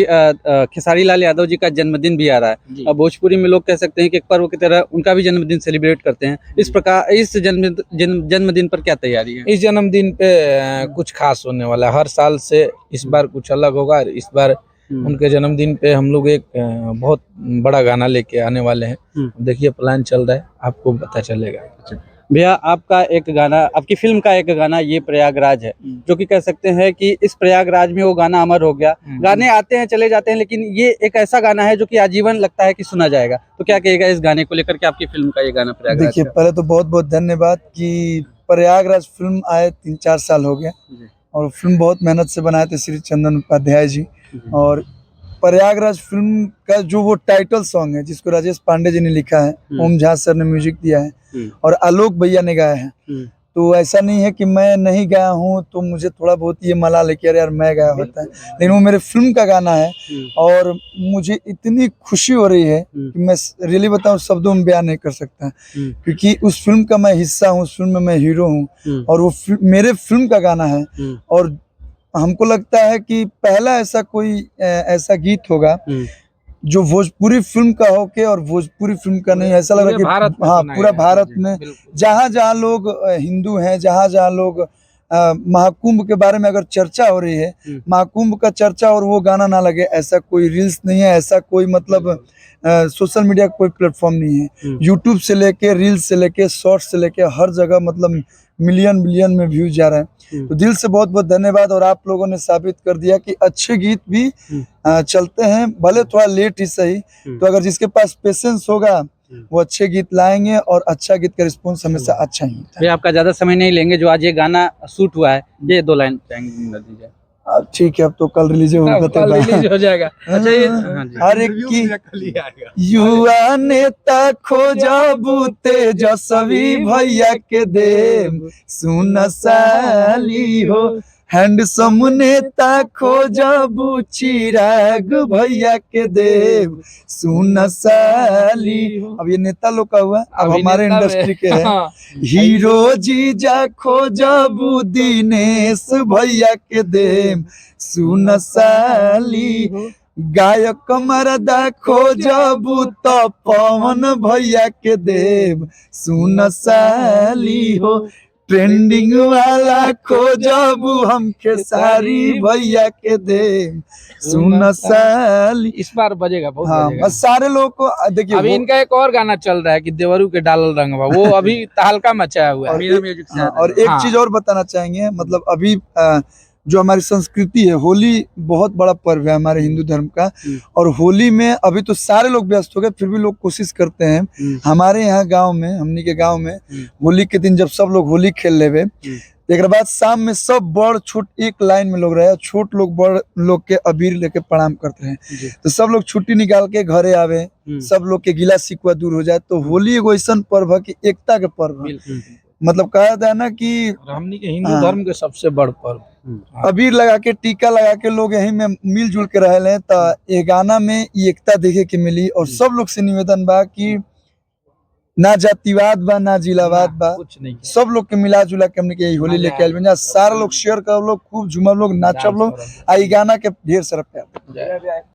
खेसारी लाल यादव जी का जन्मदिन भी आ रहा है। अब भोजपुरी में लोग कह सकते हैं कि एक पर्व की तरह उनका भी जन्मदिन सेलिब्रेट करते हैं। इस प्रकार इस जन्मदिन पर क्या तैयारी है? इस जन्मदिन पे कुछ खास होने वाला है। हर साल से इस बार कुछ अलग होगा। इस बार उनके जन्मदिन पे हम लोग एक बहुत बड़ा गाना लेके आने वाले हैं। देखिए प्लान चल रहा है, आपको पता चलेगा। भैया, आपका एक गाना, आपकी फिल्म का एक गाना ये प्रयागराज है, जो कि कह सकते हैं कि इस प्रयागराज में वो गाना अमर हो गया। गाने आते हैं चले जाते हैं, लेकिन ये एक ऐसा गाना है जो कि आजीवन लगता है कि सुना जाएगा। तो क्या कहेगा इस गाने को लेकर के, आपकी फिल्म का ये गाना प्रयागराज? देखिए, पहले तो बहुत बहुत धन्यवाद कि प्रयागराज फिल्म आए 3-4 साल हो गया और फिल्म बहुत मेहनत से बनाए थे श्री चंदन उपाध्याय जी। और प्रयागराज फिल्म का जो वो टाइटल सॉन्ग है जिसको राजेश पांडे जी ने लिखा है, ओम झा सर ने म्यूजिक दिया है और आलोक भैया ने गाया है। तो ऐसा नहीं है कि मैं नहीं गाया हूँ तो मुझे थोड़ा बहुत ये मला लेके यार मैं गाया होता है, लेकिन वो मेरे फिल्म का गाना है और मुझे इतनी खुशी हो रही है कि मैं रियली बताऊं शब्दों में बयान नहीं कर सकता, क्योंकि उस फिल्म का मैं हिस्सा हूँ, उस फिल्म में मैं हीरो हूँ और वो मेरे फिल्म का गाना है। और हमको लगता है कि पहला ऐसा कोई ऐसा गीत होगा जो भोजपुरी फिल्म का हो के, और भोजपुरी फिल्म का नहीं, ऐसा लग रहा है कि हाँ पूरा भारत में जहाँ जहाँ लोग हिंदू हैं, जहाँ जहाँ लोग महाकुंभ के बारे में अगर चर्चा हो रही है, महाकुंभ का चर्चा और वो गाना ना लगे, ऐसा कोई रील्स नहीं है, ऐसा कोई मतलब सोशल मीडिया का कोई प्लेटफॉर्म नहीं है। यूट्यूब से लेके रील्स से लेके शॉर्ट्स से लेके हर जगह मतलब मिलियन बिलियन में व्यूज जा रहा है। तो दिल से बहुत बहुत धन्यवाद। और आप लोगों ने साबित कर दिया कि अच्छे गीत भी चलते हैं, भले थोड़ा लेट ही सही। तो अगर जिसके पास पेशेंस होगा वो अच्छे गीत लाएंगे और अच्छा गीत का रिस्पॉन्स हमेशा अच्छा ही होता है। आपका ज्यादा समय नहीं लेंगे, जो आज ये गाना शूट हुआ है ये 2 लाइन दीजिए। ठीक है, अब तो कल रिलीज हो जाएगा। अच्छा, ये हर एक की युवा नेता खोजबू तेजस्वी भैया के देव सुन साली हो, हैंडसम नेता खोजबू चिराग भैया के देव सुन साली। अब ये नेता लोग का हुआ, अब हमारे इंडस्ट्री के है हीरो जीजा खोजबू दिनेश भैया के देव सुन साली, गायक मरदा खोजबू तो पवन भैया के देव सुन साली हो, ट्रेंडिंग वाला खोजबू हम खेसारी भैया के देव सुन साली। इस बार बजेगा बहुत। हाँ, बजेगा। बस सारे लोग को देखिए। अभी इनका एक और गाना चल रहा है कि देवरू के डालल रंगवा, वो अभी तहलका मचाया हुआ है। और एक चीज और बताना चाहेंगे, मतलब अभी जो हमारी संस्कृति है, होली बहुत बड़ा पर्व है हमारे हिंदू धर्म का, और होली में अभी तो सारे लोग व्यस्त हो गए, फिर भी लोग कोशिश करते हैं। हमारे यहाँ गांव में, हमनी के गांव में होली के दिन जब सब लोग होली खेल लेवे, एक बाद शाम में सब बड़ छोट एक लाइन में लोग रहे, छोट लोग बड़ लोग के अबीर लेके प्रणाम करते हैं। तो सब लोग छुट्टी निकाल के घरे आवे, सब लोग के गिला शिकवा दूर हो जाए। तो होली एगो ऐसा पर्व है कि एकता के पर्व है। मतलब कहा जाता है ना कि हमनी के हिंदू धर्म के सबसे बड़ पर्व, अबीर लगा के टीका लगा के लोग यही में मिलजुल के रहे हैं। तो ये गाना में एकता देखे के मिली। और सब लोग से निवेदन बा कि ना जातिवाद बा ना जिलावाद बा, कुछ नहीं, सब लोग के मिला जुला के हमने के होली लेके आयल बा। सारा लोग शेयर कर, लोग खूब झूमर, लोग नाचब, लोग आई गाना के ढेर सारा प्यार।